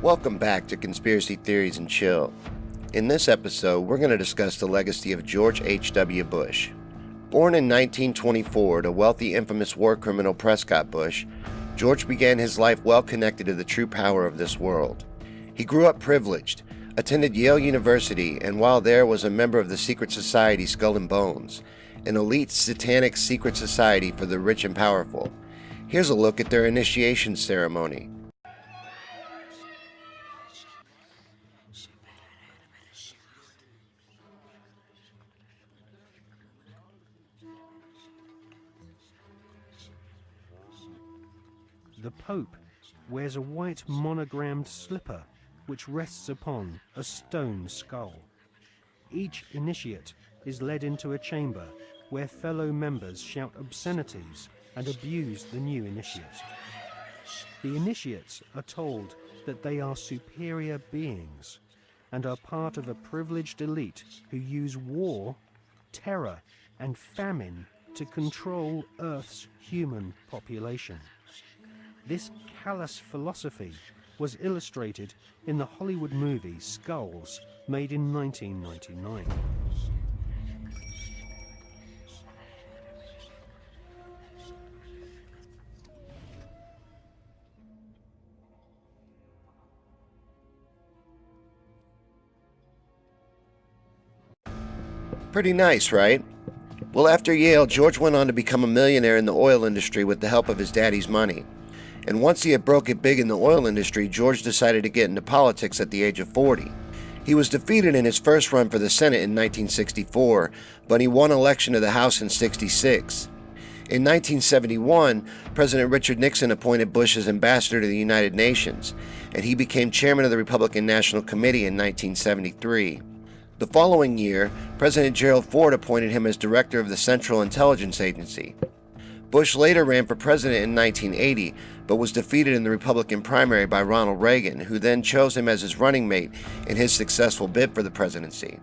Welcome back to Conspiracy Theories and Chill. In this episode, we're going to discuss the legacy of George H.W. Bush. Born in 1924 to wealthy, infamous war criminal Prescott Bush, George began his life well connected to the true power of this world. He grew up privileged, attended Yale University, and while there was a member of the secret society Skull and Bones, an elite satanic secret society for the rich and powerful. Here's a look at their initiation ceremony. The Pope wears a white monogrammed slipper which rests upon a stone skull. Each initiate is led into a chamber where fellow members shout obscenities and abuse the new initiate. The initiates are told that they are superior beings and are part of a privileged elite who use war, terror, and famine to control Earth's human population. This callous philosophy was illustrated in the Hollywood movie Skulls, made in 1999. Pretty nice, right? Well, after Yale, George went on to become a millionaire in the oil industry with the help of his daddy's money. And once he had broke it big in the oil industry, George decided to get into politics at the age of 40. He was defeated in his first run for the Senate in 1964, but he won election to the House in '66. In 1971, President Richard Nixon appointed Bush as ambassador to the United Nations, and he became chairman of the Republican National Committee in 1973. The following year, President Gerald Ford appointed him as director of the Central Intelligence Agency. Bush later ran for president in 1980, but was defeated in the Republican primary by Ronald Reagan, who then chose him as his running mate in his successful bid for the presidency.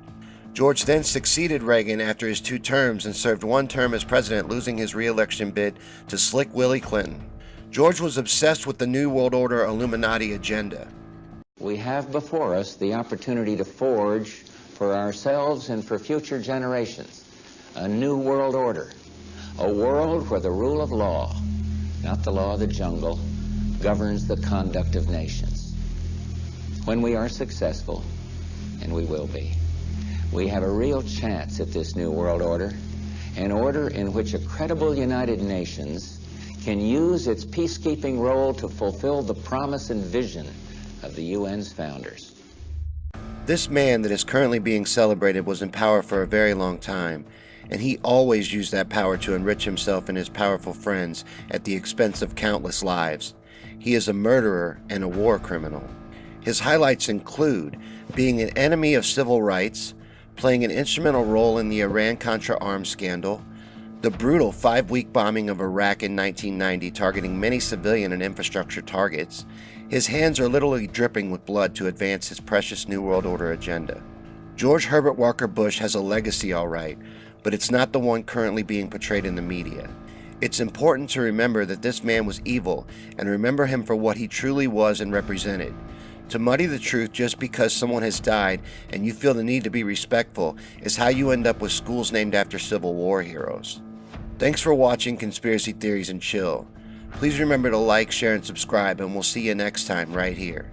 George then succeeded Reagan after his 2 terms and served 1 term as president, losing his re-election bid to Slick Willie Clinton. George was obsessed with the New World Order Illuminati agenda. We have before us the opportunity to forge for ourselves and for future generations a new world order. A world where the rule of law, not the law of the jungle, governs the conduct of nations. When we are successful, and we will be, we have a real chance at this new world order, an order in which a credible United Nations can use its peacekeeping role to fulfill the promise and vision of the UN's founders. This man that is currently being celebrated was in power for a very long time, and he always used that power to enrich himself and his powerful friends at the expense of countless lives. He is a murderer and a war criminal. His highlights include being an enemy of civil rights, playing an instrumental role in the Iran-Contra arms scandal, the brutal 5-week bombing of Iraq in 1990 targeting many civilian and infrastructure targets. His hands are literally dripping with blood to advance his precious New World Order agenda. George Herbert Walker Bush has a legacy, all right, but it's not the one currently being portrayed in the media. It's important to remember that this man was evil and remember him for what he truly was and represented. To muddy the truth just because someone has died and you feel the need to be respectful is how you end up with schools named after Civil War heroes. Thanks for watching Conspiracy Theories and Chill. Please remember to like, share, and subscribe, and we'll see you next time right here.